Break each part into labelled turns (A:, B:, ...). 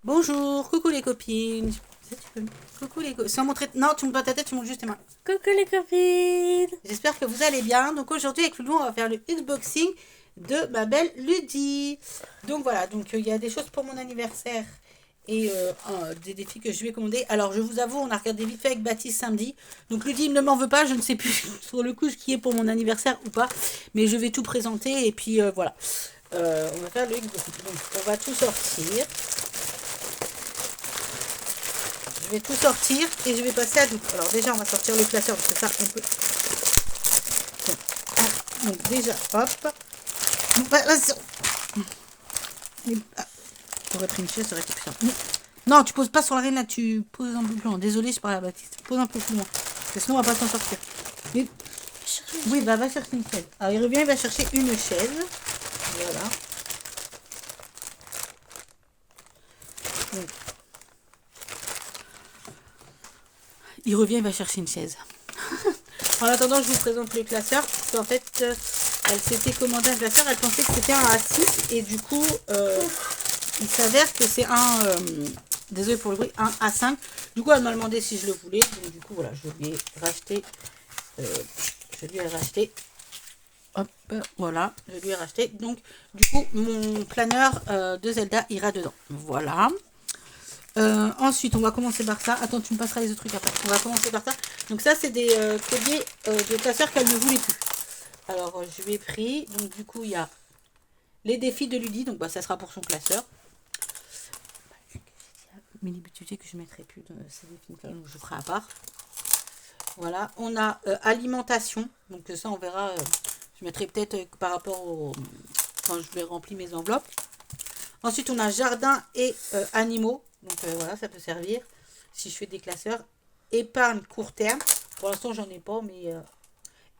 A: Bonjour, coucou les copines. Coucou les copines. Sans montrer... Non, tu montes pas ta tête, tu montes juste tes mains.
B: Coucou les copines.
A: J'espère que vous allez bien. Donc aujourd'hui avec Loulou, on va faire le unboxing de ma belle Ludie. Donc voilà, donc il y a des choses pour mon anniversaire et des défis que je vais commander. Alors je vous avoue, on a regardé vite fait avec Baptiste samedi. Donc Ludie ne m'en veut pas, je ne sais plus sur le coup ce qui est pour mon anniversaire ou pas. Mais je vais tout présenter et puis voilà. On va faire le unboxing. Donc on va tout sortir. Je vais tout sortir et je vais passer à tout. Alors déjà, on va sortir le classeur parce que ça, on peut... Donc déjà, hop. Pour être une chaise, ça aurait été plus simple. Non, tu poses pas sur l'arène là, tu poses un peu plus loin. Désolée, je parle à Baptiste. Pose un peu plus loin. Parce que sinon, on va pas s'en sortir. Mais... Oui, bah va chercher une chaise. Alors il revient, il va chercher une chaise. Voilà. Donc, il revient, il va chercher une chaise. En attendant, je vous présente le classeur. Parce qu'en fait, elle s'était commandé un classeur. Elle pensait que c'était un A6. Et du coup, il s'avère que c'est un... désolé pour le bruit, un A5. Du coup, elle m'a demandé si je le voulais. Donc, du coup, voilà, je lui ai racheté. Hop, voilà, je lui ai racheté. Donc, du coup, mon planeur de Zelda ira dedans. Voilà. Ensuite, on va commencer par ça. Attends, tu me passeras les autres trucs après. On va commencer par ça. Donc ça, c'est des colliers de classeurs qu'elle ne voulait plus. Alors, je lui ai pris. Donc, du coup, il y a les défis de Ludie. Donc, bah, ça sera pour son classeur. Mini budget que je ne mettrai plus de ces défis. Donc, je ferai à part. Voilà. On a alimentation. Donc, ça, on verra. Je mettrai peut-être par rapport au... quand je vais remplir mes enveloppes. Ensuite, on a jardin et animaux. Donc voilà, ça peut servir si je fais des classeurs. Épargne court terme. Pour l'instant, j'en ai pas, mais...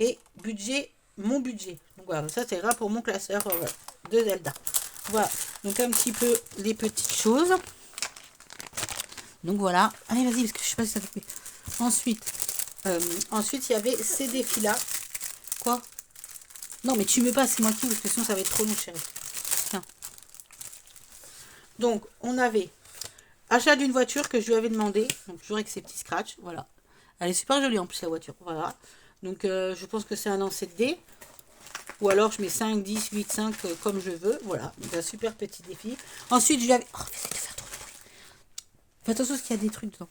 A: et budget, mon budget. Donc voilà, ça c'est pour mon classeur de Zelda. Voilà, donc un petit peu les petites choses. Donc voilà. Allez, vas-y, parce que je sais pas si ça te plaît. Ensuite, il y avait ces défis-là. Quoi? Non, mais tu me passes, c'est moi qui ouvre, parce que sinon ça va être trop long, chérie. Tiens. Donc, on avait... achat d'une voiture que je lui avais demandé. Donc toujours avec ses petits scratchs. Voilà. Elle est super jolie en plus la voiture. Voilà. Donc je pense que c'est un lancé de dés. Ou alors je mets 5, 10, 8, 5 comme je veux. Voilà. Donc un super petit défi. Ensuite je lui avais... Oh, essaye de faire trop de bruit. Fais attention parce qu'il y a des trucs dedans.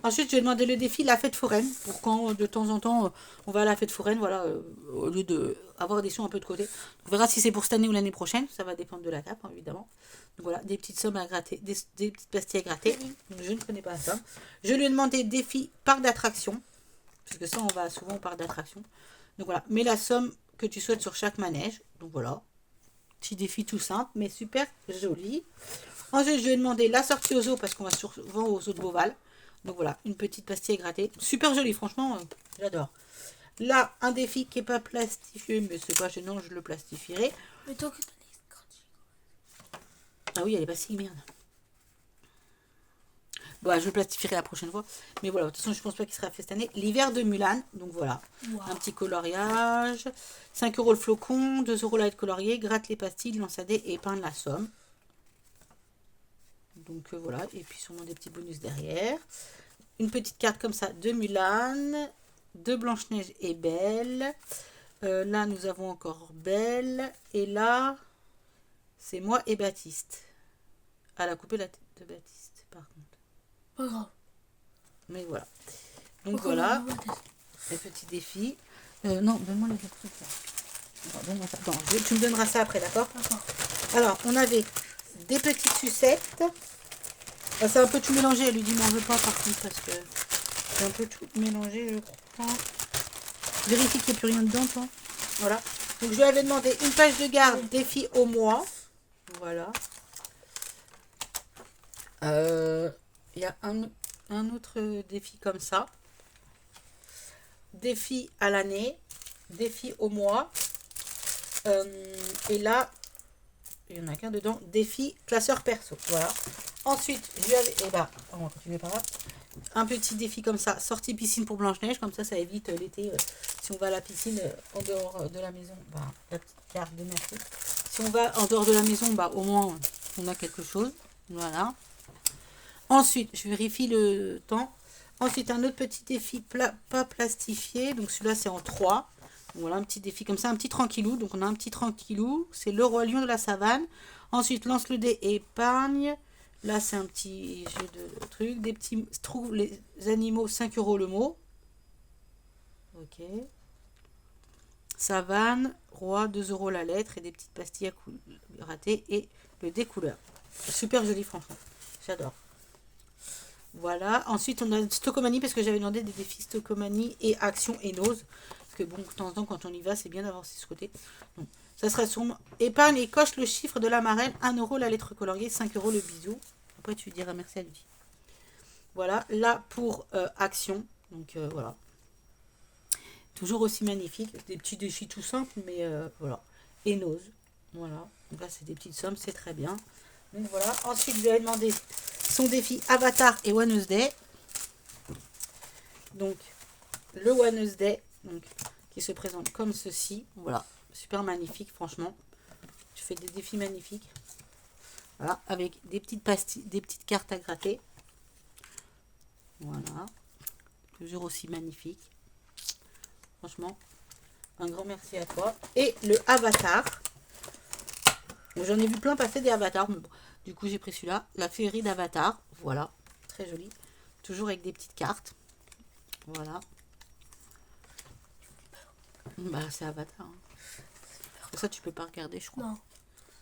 A: Ensuite, je lui ai demandé le défi la fête foraine. Pour quand de temps en temps on va à la fête foraine. Voilà. Au lieu d'avoir des sous un peu de côté. On verra si c'est pour cette année ou l'année prochaine. Ça va dépendre de la cape, hein, évidemment. Donc voilà, des petites sommes à gratter, des petites pastilles à gratter. Donc je ne connais pas ça. Je lui ai demandé défi parc d'attraction. Parce que ça, on va souvent au parc d'attraction. Donc voilà, mets la somme que tu souhaites sur chaque manège. Donc voilà, petit défi tout simple, mais super joli. Ensuite, je lui ai demandé la sortie aux eaux, parce qu'on va souvent aux eaux de Beauval. Donc voilà, une petite pastille à gratter. Super joli, franchement, j'adore. Là, un défi qui n'est pas plastifié, mais c'est pas gênant, je le plastifierai.
B: Mais toi que
A: Ah oui, elle est pas si merde. Bon, je le plastifierai la prochaine fois. Mais voilà, de toute façon, je pense pas qu'il sera fait cette année. L'hiver de Mulan, donc voilà. Wow. Un petit coloriage. 5 € le flocon, 2 € la colorier. Gratte les pastilles, lance à dés et peindre la somme. Donc voilà, et puis sûrement des petits bonus derrière. Une petite carte comme ça de Mulan, de Blanche-Neige et Belle. Là, nous avons encore Belle. Et là, c'est moi et Baptiste. Elle a coupé la tête de Baptiste, par contre.
B: Pas grave.
A: Mais voilà. Donc voilà, les petits défis. Non, donne-moi les trucs là. Donne-moi ça. Attends, tu me donneras ça après, d'accord? Alors, on avait des petites sucettes. C'est un peu tout mélangé. Elle lui dit, m'en veux pas par contre, parce que c'est un peu tout mélangé, je crois. Vérifie qu'il n'y a plus rien dedans, toi. Voilà. Donc, je lui avais demandé une page de garde, défi au mois. Voilà. Il y a un autre défi comme ça. Défi à l'année. Défi au mois. Et là, il y en a qu'un dedans. Défi classeur perso. Voilà. Ensuite, je lui avais... Et bah, on va continuer par là. Un petit défi comme ça. Sortie piscine pour Blanche-Neige. Comme ça évite l'été. Si on va à la piscine en dehors de la maison, bah, la petite carte de merci. Si on va en dehors de la maison, bah, au moins, on a quelque chose. Voilà. Ensuite, je vérifie le temps. Ensuite, un autre petit défi pas plastifié. Donc celui-là, c'est en 3. Donc, voilà, un petit défi comme ça, un petit tranquillou. Donc on a un petit tranquillou. C'est le roi lion de la savane. Ensuite, lance le dé et épargne. Là, c'est un petit jeu de trucs. Des petits, trouve les animaux, 5 € le mot. Ok. Savane, roi, 2 € la lettre. Et des petites pastilles à rater. Et le dé couleur. Super joli, franchement. J'adore. Voilà. Ensuite, on a Stockomanie parce que j'avais demandé des défis Stockomanie et Action et Nose. Parce que bon, de temps en temps, quand on y va, c'est bien d'avoir ce côté. Donc, ça sera sur épargne et coche le chiffre de la marraine. 1 € la lettre coloriée, 5 € le bisou. Après, tu diras merci à lui. Voilà. Là, pour Action. Donc, voilà. Toujours aussi magnifique. Des petits défis tout simples, mais voilà. Et Nose. Voilà. Donc là, c'est des petites sommes, c'est très bien. Donc voilà. Ensuite, je lui ai demandé son défi Avatar et Wednesday Day. Donc, le Wednesday Day, donc, qui se présente comme ceci. Voilà. Super magnifique, franchement. Je fais des défis magnifiques. Voilà. Avec des petites pastilles, des petites cartes à gratter. Voilà. Toujours aussi magnifique. Franchement, un grand merci à toi. Et le Avatar. J'en ai vu plein passer des avatars. Bon, du coup, j'ai pris celui-là. La féerie d'Avatar. Voilà. Très joli. Toujours avec des petites cartes. Voilà. Bah, c'est Avatar. Hein. Ça, tu peux pas regarder, je crois.
B: Non.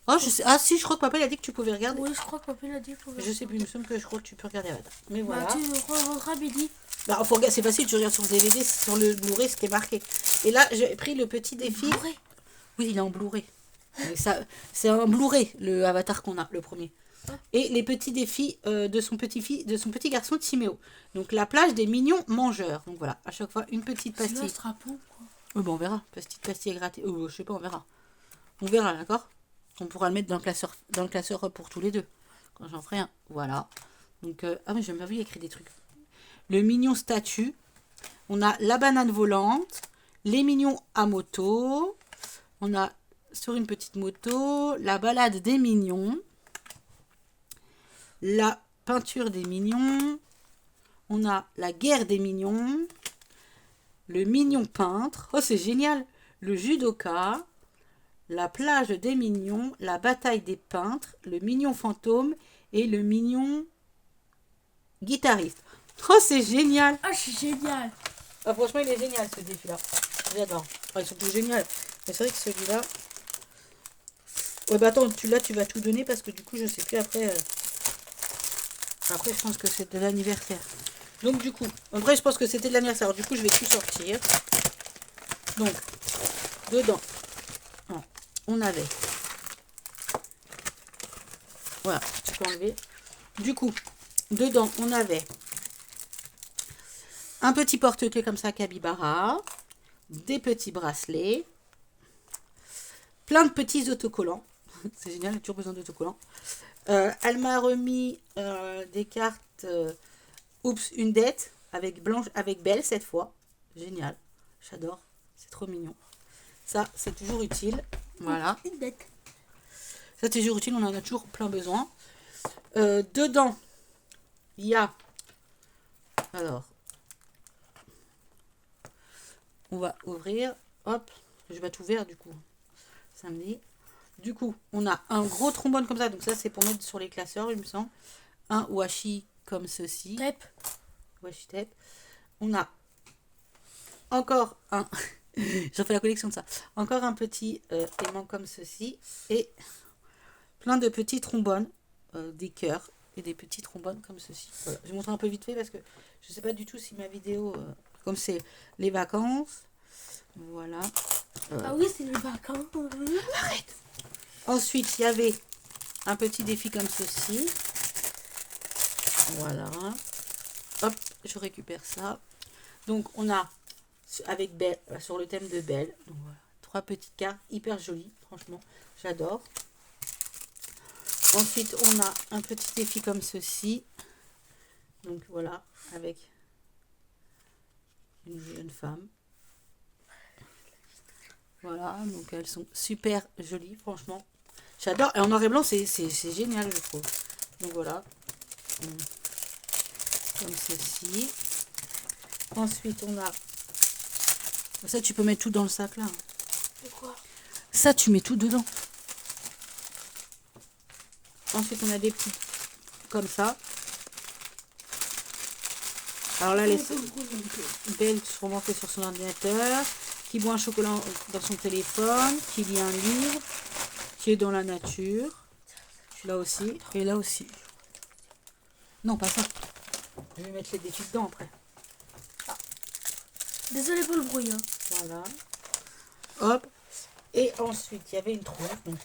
A: Oh, je sais. Ah, si, je crois que papa il a dit que tu pouvais regarder.
B: Oui, je crois que papa l'a dit.
A: Je sais plus, il me semble que je crois que tu peux regarder Avatar. Mais voilà.
B: Bah, tu reviendras midi.
A: Bah, faut regarder, c'est facile, tu regardes sur le DVD, sur le Blu-ray, ce qui est marqué. Et là, j'ai pris le petit défi.
B: Blu-ray.
A: Oui, il est en Blu-ray. C'est un Blu-ray, le Avatar qu'on a, le premier. Et les petits défis de son petit garçon Timéo. Donc la plage des mignons mangeurs. Donc voilà, à chaque fois une petite
B: C'est là,
A: pastille.
B: ce drapeau, quoi.
A: Bon, on verra. Petite pastille à gratter. Je sais pas, on verra. On verra, d'accord. On pourra le mettre dans le classeur pour tous les deux. Quand j'en ferai un. Voilà. Donc, ah mais j'ai bien vu, il y a écrit des trucs. Le mignon statue. On a la banane volante. Les mignons à moto. On a sur une petite moto. La balade des mignons. La peinture des mignons. On a la guerre des mignons. Le mignon peintre. Oh, c'est génial. Le judoka. La plage des mignons. La bataille des peintres. Le mignon fantôme. Et le mignon guitariste. Oh, c'est génial.
B: Ah, c'est génial.
A: Ah, franchement, il est génial ce défi-là. J'adore. Oh, ils sont tous géniaux. Mais c'est vrai que celui-là... Ouais, bah attends, tu vas tout donner parce que du coup, je sais plus après... Après, je pense que c'est de l'anniversaire. Donc, du coup, en vrai, je pense que c'était de l'anniversaire. Du coup, je vais tout sortir. Donc, dedans, on avait... Voilà, tu peux enlever. Du coup, dedans, on avait un petit porte-clés comme ça, Capybara, des petits bracelets, plein de petits autocollants. C'est génial, il y a toujours besoin d'autocollants. Elle m'a remis des cartes Oups, une dette avec Blanche, avec Belle cette fois. Génial, j'adore, c'est trop mignon. Ça, c'est toujours utile. Voilà.
B: Une dette.
A: Ça, c'est toujours utile, on en a toujours plein besoin. Dedans, il y a... Alors, on va ouvrir. Hop, je vais tout ouvrir du coup. Samedi. Du coup, on a un gros trombone comme ça. Donc ça, c'est pour mettre sur les classeurs, il me semble. Un washi comme ceci.
B: Tape.
A: Washi tape. On a encore un... J'en fais la collection de ça. Encore un petit aimant comme ceci. Et plein de petits trombones. Des cœurs. Et des petits trombones comme ceci. Voilà. Je vais montrer un peu vite fait parce que je ne sais pas du tout si ma vidéo... comme c'est les vacances. Voilà.
B: Ah oui, c'est les vacances.
A: Arrête. Ensuite, il y avait un petit défi comme ceci. Voilà. Hop, je récupère ça. Donc, on a avec Belle, sur le thème de Belle. Donc, voilà. 3 petites cartes hyper jolies. Franchement, j'adore. Ensuite, on a un petit défi comme ceci. Donc, voilà. Avec une jeune femme. Voilà, donc elles sont super jolies, franchement. J'adore. Et en noir et blanc, c'est génial, je trouve. Donc voilà. comme ceci. Ensuite, on a... Ça, tu peux mettre tout dans le sac, là.
B: C'est quoi?
A: Ça, tu mets tout dedans. Ensuite, on a des petits comme ça. Alors là, les belles sont montées sur son ordinateur, qui boit un chocolat dans son téléphone, qui lit un livre, qui est dans la nature. Là aussi, et là aussi. Non, pas ça. Je vais mettre les défis dedans après.
B: Désolé pour le bruit. Hein.
A: Voilà. Hop. Et ensuite, il y avait une trousse. Donc,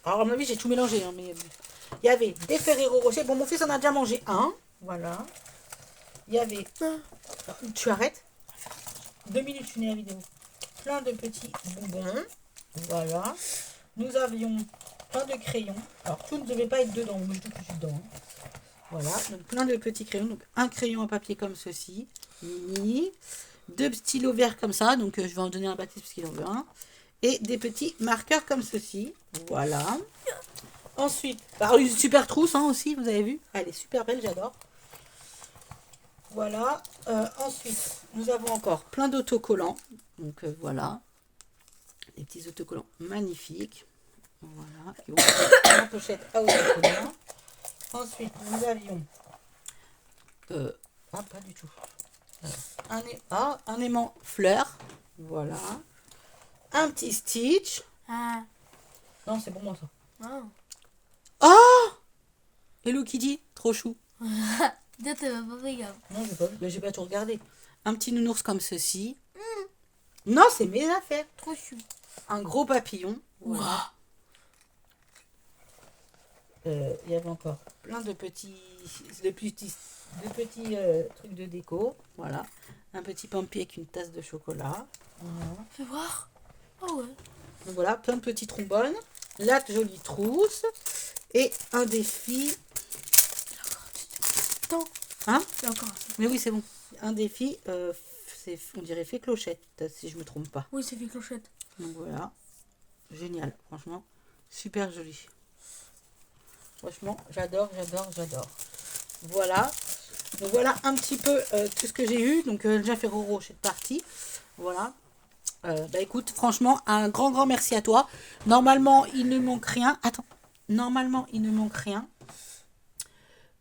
A: alors, à mon avis, j'ai tout mélangé. Hein, mais il y avait des Ferrero Rocher. Bon, mon fils en a déjà mangé un. Voilà. Il y avait... Tu arrêtes 2 minutes, je finis la vidéo. Plein de petits bonbons. Voilà. Nous avions plein de crayons. Alors, tout ne devait pas être dedans. Moi, je dis que je suis dedans. Hein. Voilà. Donc, plein de petits crayons. Donc, un crayon à papier comme ceci. Mini. 2 stylos verts comme ça. Donc, je vais en donner un à Baptiste parce qu'il en veut un. Et des petits marqueurs comme ceci. Voilà. Ensuite, alors, une super trousse hein, aussi, vous avez vu. Elle est super belle, j'adore. Voilà. Ensuite, nous avons encore plein d'autocollants. Donc, voilà. Des petits autocollants magnifiques. Voilà. Qui vont dans la pochette à autocollants. Ensuite, nous avions... pas du tout. Un aimant fleur. Voilà. Un petit Stitch.
B: Ah.
A: Non, c'est pour moi ça.
B: Oh.
A: Oh Hello Kitty, trop chou.
B: Toi, t'as pas fait gaffe.
A: Non, j'ai pas vu. Mais j'ai pas tout regardé. Un petit nounours comme ceci. Non, c'est mes affaires.
B: Trop chou.
A: Un gros papillon. Voilà. Il y avait encore plein de petits trucs de déco. Voilà. Un petit pampi avec une tasse de chocolat. Voilà.
B: Fais voir. Oh ouais.
A: Donc voilà, plein de petits trombones. La jolie trousse. Et un défi.
B: Attends.
A: Hein?
B: Il y a encore.
A: Mais oui, c'est bon. Un défi, on dirait fait clochette, si je me trompe pas.
B: Oui, c'est fait clochette.
A: Donc voilà. Génial, franchement. Super joli. Franchement, j'adore. Voilà. Donc voilà un petit peu tout ce que j'ai eu. Donc déjà Ferrero Rocher de partie. Voilà. Bah écoute, franchement, un grand merci à toi. Normalement, il ne manque rien. Attends. Normalement, il ne manque rien.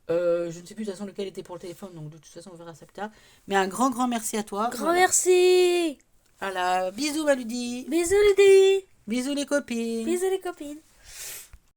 A: Je ne sais plus de toute façon lequel était pour le téléphone. Donc de toute façon, on verra ça plus tard. Mais un grand merci à toi.
B: Grand merci.
A: Voilà. Bisous, Maludi.
B: Bisous les filles.
A: Bisous, les copines.
B: Bisous les copines.